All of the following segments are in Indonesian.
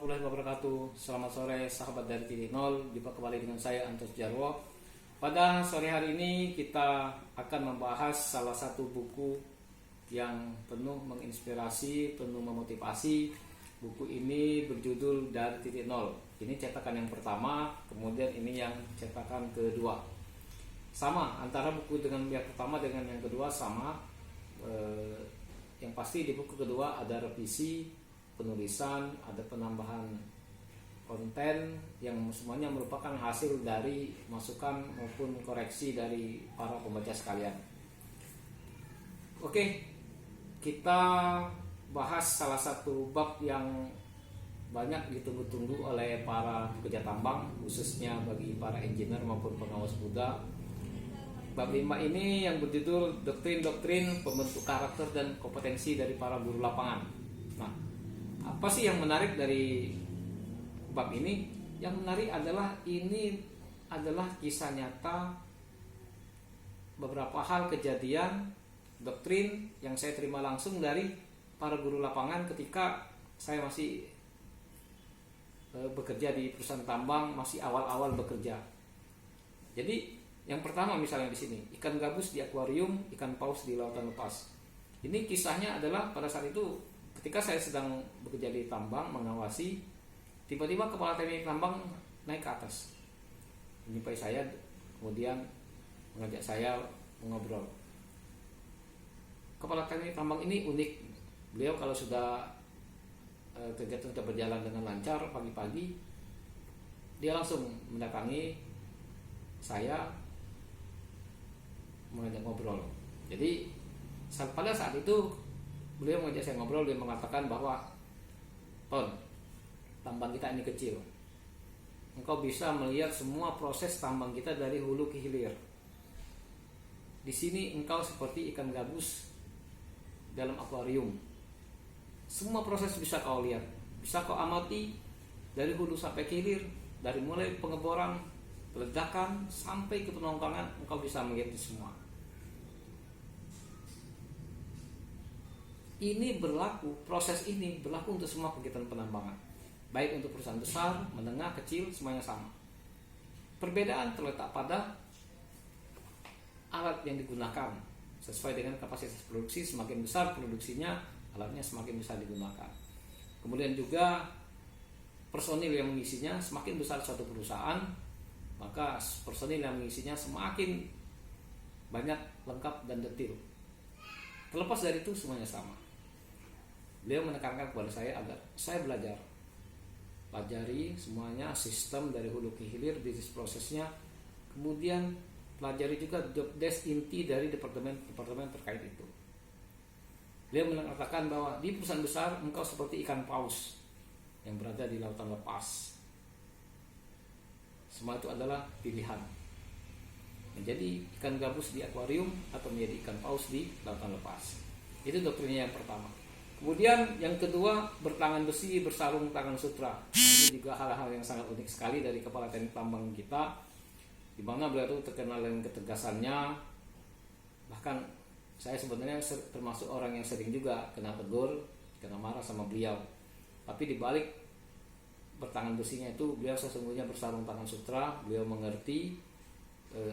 warahmatullahi wabarakatuh. Selamat sore sahabat dari titik nol. Jumpa kembali dengan saya Antos Jarwo. Pada sore hari ini kita akan membahas salah satu buku yang penuh menginspirasi, penuh memotivasi. Buku ini berjudul Dari Titik Nol. Ini cetakan yang pertama, kemudian ini yang cetakan kedua. Sama antara buku dengan yang pertama dengan yang kedua sama. Yang pasti di buku kedua ada revisi, penulisan, ada penambahan konten yang semuanya merupakan hasil dari masukan maupun koreksi dari para pembaca sekalian. Oke, kita bahas salah satu bab yang banyak ditunggu-tunggu oleh para pekerja tambang, khususnya bagi para engineer maupun pengawas muda. Bab 5 ini yang berjudul Doktrin-doktrin pembentuk karakter dan kompetensi dari para guru lapangan. Nah, apa sih yang menarik dari bab ini? Yang menarik adalah ini adalah kisah nyata beberapa hal kejadian doktrin yang saya terima langsung dari para guru lapangan ketika saya masih bekerja di perusahaan tambang, masih awal-awal bekerja. Jadi yang pertama misalnya di sini, ikan gabus di akuarium, ikan paus di lautan lepas. Ini kisahnya adalah pada saat itu ketika saya sedang bekerja di tambang mengawasi, tiba-tiba kepala teknik tambang naik ke atas, menjumpai saya, kemudian mengajak saya mengobrol. Kepala teknik tambang ini unik. Beliau kalau sudah kegiatan sudah berjalan dengan lancar pagi-pagi, dia langsung mendatangi saya mengajak ngobrol. Jadi pada saat itu beliau mengajak saya ngobrol, dia mengatakan bahwa Ton, tambang kita ini kecil. Engkau bisa melihat semua proses tambang kita dari hulu ke hilir. Di sini engkau seperti ikan gabus dalam akuarium. Semua proses bisa kau lihat, bisa kau amati dari hulu sampai ke hilir, dari mulai pengeboran, peledakan sampai ke penongkangan, engkau bisa melihat itu semua. Ini berlaku, proses ini berlaku untuk semua kegiatan penambangan, baik untuk perusahaan besar, menengah, kecil, semuanya sama. Perbedaan terletak pada alat yang digunakan. Sesuai dengan kapasitas produksi, semakin besar produksinya, alatnya semakin besar digunakan. Kemudian juga personil yang mengisinya, semakin besar suatu perusahaan, maka personil yang mengisinya semakin banyak, lengkap, dan detail. Terlepas dari itu semuanya sama. Beliau menekankan kepada saya agar saya pelajari semuanya, sistem dari hulu ke hilir, bisnis prosesnya, kemudian pelajari juga job desk inti dari departemen terkait itu. Beliau mengatakan bahwa di perusahaan besar engkau seperti ikan paus yang berada di lautan lepas. Semua itu adalah pilihan, menjadi ikan gabus di akuarium atau menjadi ikan paus di lautan lepas. Itu doktrinnya yang pertama. Kemudian yang kedua, bertangan besi, bersarung tangan sutra. Nah, ini juga hal-hal yang sangat unik sekali dari kepala teknik tambang kita, di mana beliau itu terkenal dengan ketegasannya. Bahkan saya sebenarnya termasuk orang yang sering juga kena tegur, kena marah sama beliau. Tapi di balik bertangan besinya itu, beliau sesungguhnya bersarung tangan sutra. Beliau mengerti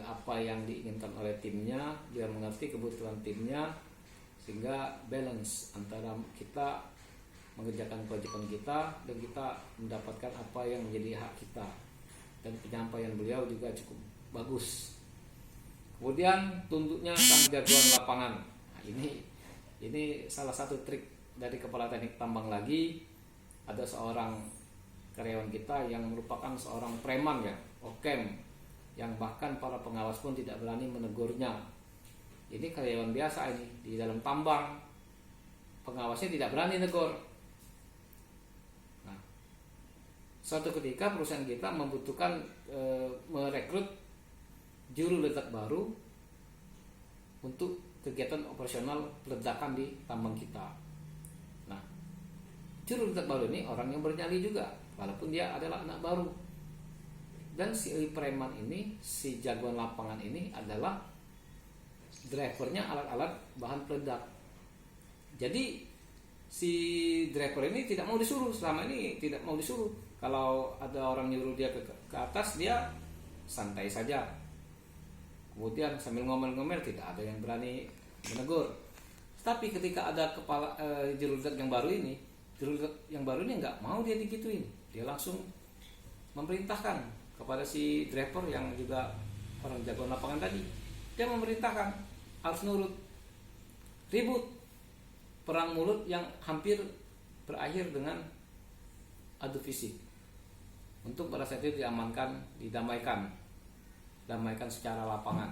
apa yang diinginkan oleh timnya, dia mengerti kebutuhan timnya, sehingga balance antara kita mengerjakan kewajiban kita dan kita mendapatkan apa yang menjadi hak kita. Dan penyampaian beliau juga cukup bagus. Kemudian tunduknya sang jagoan lapangan. Nah, ini salah satu trik dari kepala teknik tambang lagi. Ada seorang karyawan kita yang merupakan seorang preman ya, okem, yang bahkan para pengawas pun tidak berani menegurnya. Ini karyawan biasa ini di dalam tambang, pengawasnya tidak berani negur. Nah, suatu ketika perusahaan kita membutuhkan merekrut juru ledak baru untuk kegiatan operasional peledakan di tambang kita. Nah, juru ledak baru ini orang yang bernyali juga, walaupun dia adalah anak baru. Dan si preman ini, si jagoan lapangan ini adalah drivernya alat-alat bahan peledak. Jadi si driver ini tidak mau disuruh, selama ini tidak mau disuruh. Kalau ada orang nyuruh dia ke atas, dia santai saja. Kemudian sambil ngomel-ngomel, tidak ada yang berani menegur. Tapi ketika ada kepala juru yang baru ini, nggak mau dia digituin. Dia langsung memerintahkan kepada si driver yang juga orang jagoan lapangan tadi. Dia memerintahkan harus nurut. Ribut, perang mulut yang hampir berakhir dengan adu fisik. Untuk pada saat itu didamaikan secara lapangan.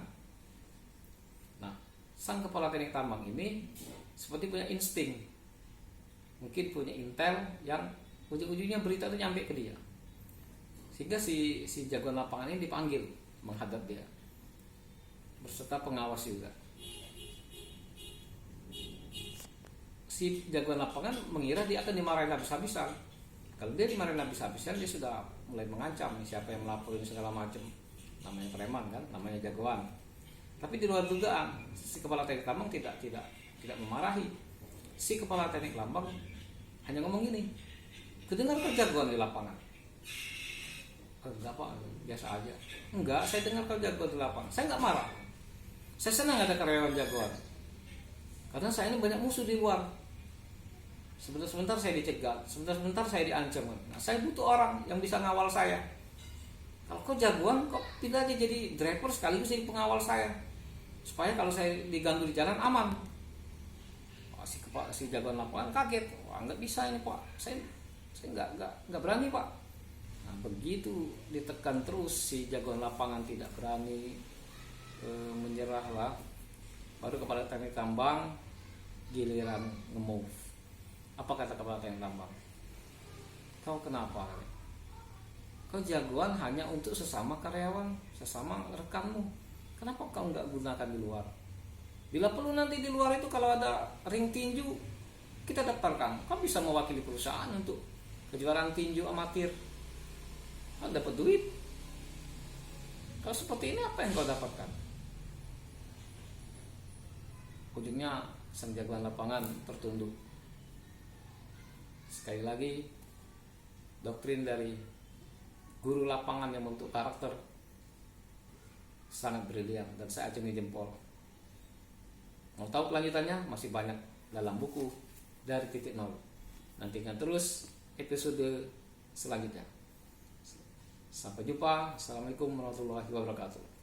Nah, sang kepala teknik tambang ini seperti punya insting, mungkin punya intel yang ujung-ujungnya berita itu nyampe ke dia, sehingga si jagoan lapangan ini dipanggil menghadap dia berserta pengawas juga. Si jagoan lapangan mengira dia akan dimarahin habis-habisan. Kalau dia dimarahin habis-habisan, dia sudah mulai mengancam siapa yang melaporin segala macam. Namanya preman kan, namanya jagoan. Tapi di luar dugaan, si kepala teknik tambang tidak memarahi. Si kepala teknik tambang hanya ngomong gini, "Kedengarkan jagoan di lapangan?" "Enggak Pak, biasa aja." "Enggak, saya dengar kau jagoan di lapangan. Saya enggak marah. Saya senang ada karyawan jagoan. Karena saya ini banyak musuh di luar. Sebentar saya dicegat, sebentar saya diancam. Nah, saya butuh orang yang bisa ngawal saya. Kalau kau jagoan, kau pindah aja jadi driver sekaligus jadi pengawal saya, supaya kalau saya diganggu di jalan aman." Wah, si jagoan lapangan kaget. "Wah, nggak bisa ini Pak, saya nggak berani Pak." Nah, begitu ditekan terus, si jagoan lapangan tidak berani menyerah lah. Baru kepala teknik tambang giliran nge-move. Apa kata kepala teknik tambang? "Kau kenapa? Kau jagoan hanya untuk sesama karyawan, sesama rekanmu. Kenapa kau nggak gunakan di luar? Bila perlu nanti di luar itu kalau ada ring tinju, kita daftarkan. Kau bisa mewakili perusahaan untuk kejuaraan tinju amatir. Kau dapat duit. Kalau seperti ini apa yang kau dapatkan?" Ujungnya sang jagoan lapangan tertunduk. Sekali lagi, doktrin dari guru lapangan yang membentuk karakter sangat brilian dan saya acungi jempol. Mau tahu kelanjutannya? Masih banyak dalam buku Dari Titik Nol. Nantikan terus episode selanjutnya. Sampai jumpa. Assalamualaikum warahmatullahi wabarakatuh.